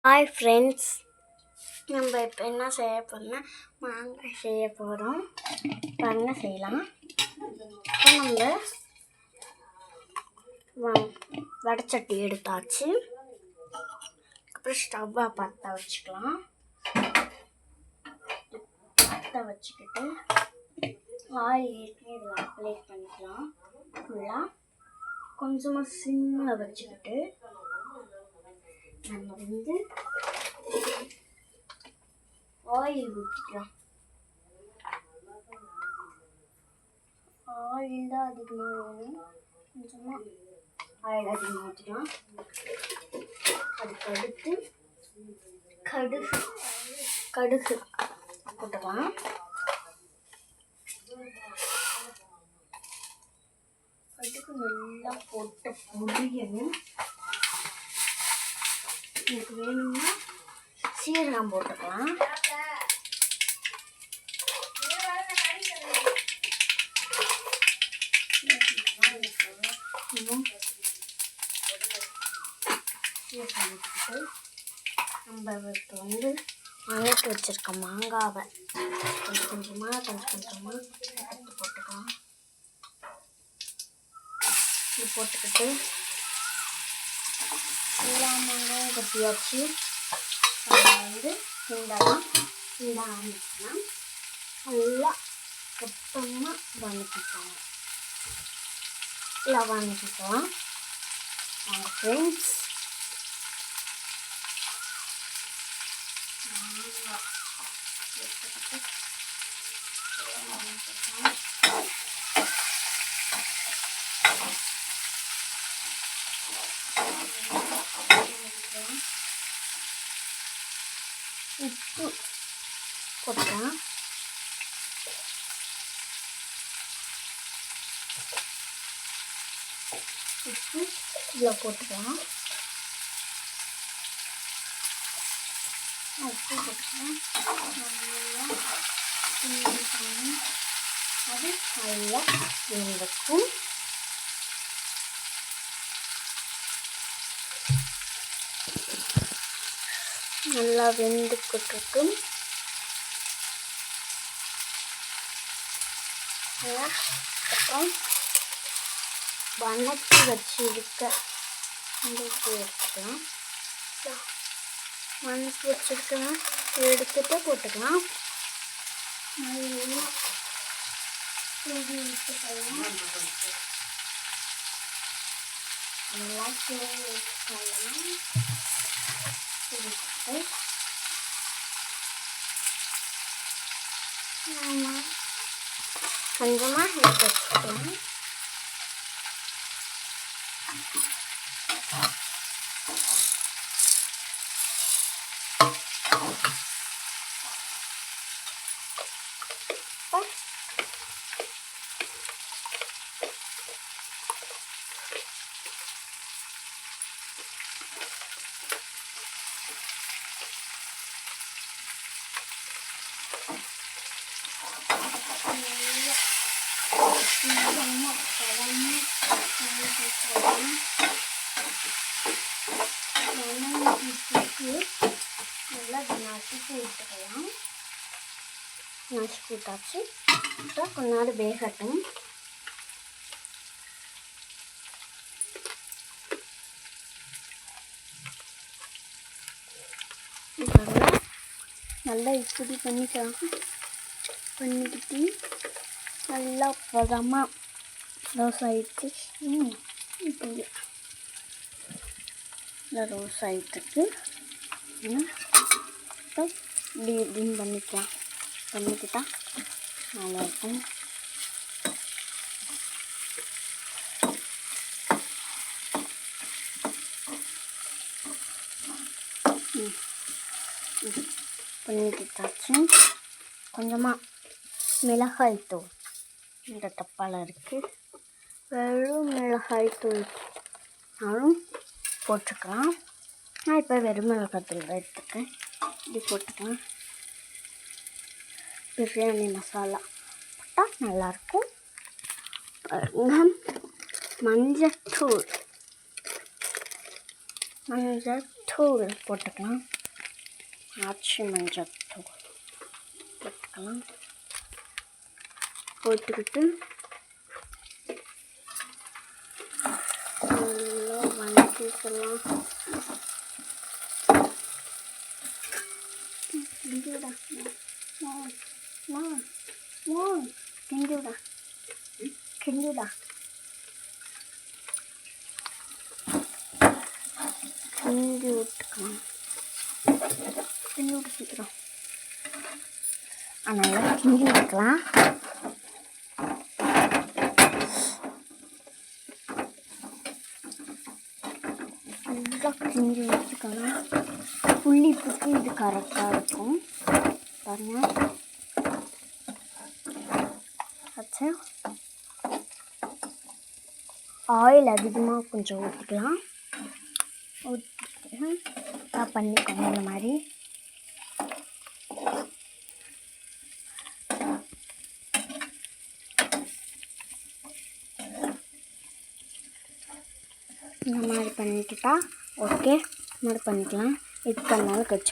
Hi friends, நம்ம இப்போ என்ன செய்ய போகிறோம்னா மாங்காய் செய்ய போகிறோம். பண்ண செய்யலாம். இப்போ நம்ம வடைச்சட்டி எடுத்தாச்சு. அப்புறம் ஸ்டவ்வை பற்ற வச்சுக்கலாம். பற்ற வச்சுக்கிட்டு ஆயில் ஏற்கனவே இதில் அப்ளை பண்ணிக்கலாம். ஃபுல்லாக கொஞ்சமாக சிம்மில் வச்சுக்கிட்டு நம்ம ஆயில் ஊற்றிக்கலாம். ஆயில் தான் அதிகமாக வேணும். கொஞ்சமாக ஆயில் அதிகமாக ஊற்றிக்கலாம். அதுக்கு அடுத்து கடுகு போட்டுக்கலாம். கடுகு நல்லா போட்டு பொரியணும். எனக்கு வேணும்னா சீரகம் போட்டுக்கலாம். நம்ம இப்போ வதக்கி வச்சிருக்க மாங்காவை கொஞ்சம் கொஞ்சமாக எடுத்து போட்டுக்கலாம். இது போட்டுக்கிட்டு எல்லா மாங்காயும் கட்டியாச்சு. கிண்டலாம். கிண்ட ஆரம்பிக்கலாம். நல்லா சுத்தமாக வதக்கிக்கலாம். வாங்க ஃப்ரெண்ட்ஸ். உப்பு போட்டுக்கலாம். உப்பு இதில் போட்டுக்கலாம். உப்பு போட்டுக்கலாம். அது நல்லா வெந்துக்கும். நல்லா வெந்துக்கிட்டு அப்புறம் வதக்கி வச்சிருக்க எடுத்துக்கலாம். வதக்கி வச்சிருக்கலாம் எடுத்துட்டு போட்டுக்கலாம். நல்லா விட்டுக்கலாம். நல்லா விட்டுக்கலாம். கொஞ்சமாக எடுத்து வச்சுக்கலாம். நல்லா நசுக்கி விட்டுக்கலாம். நசுக்கி விட்டாச்சு. கொஞ்ச நேரம் வேகட்டும். நல்லா இப்படி பண்ணிக்கிட்டு நல்லா பதமாக ரோஸ் ஆகிடுச்சு. இப்படி ரோஸ் ஆகிட்டுருக்கு. இப்போ இப்படின்னு பண்ணிக்கிட்டா நல்லாயிருக்கும். பண்ணிக்கிட்டாச்சு. கொஞ்சமாக மிளகாய் தூள் இந்த டப்பாவில் இருக்குது. வெறும் மிளகாய் தூள்னாலும் போட்டுக்கலாம். நான் இப்போ வெறும் மிளகாய் தூள் தான் எடுத்துக்கேன். இப்படி போட்டுக்கலாம். பிரியாணி மசாலா போட்டால் நல்லாயிருக்கும். மஞ்சத்தூள் தூள் போட்டுக்கலாம். ஆச்சி மஞ்சள் தூள் போட்டுக்கலாம். போட்டுக்கிட்டு நல்லா வதக்கிக்கலாம். கிண்டிவிடா கிண்டிவிடா கிண்டிவிடா கிண்டி விட்டுக்கலாம். கிண்டி விட்டு சீக்கிரம் நல்லா கிண்டி விட்டுக்கலாம். நல்லா கிண்டி வச்சுக்கலாம். புளிப்புக்கு இது கரெக்டாக இருக்கும் பாருங்கள். வச்சு ஆயில் அதிகமாக கொஞ்சம் ஊற்றிக்கலாம். ஊற்றிட்டு பண்ணிக்கோங்க இந்த மாதிரி. இந்த மாதிரி பண்ணிக்கிட்டா ஓகே. இந்த மாதிரி பண்ணிக்கலாம். இதுக்கு அதனால கட்சி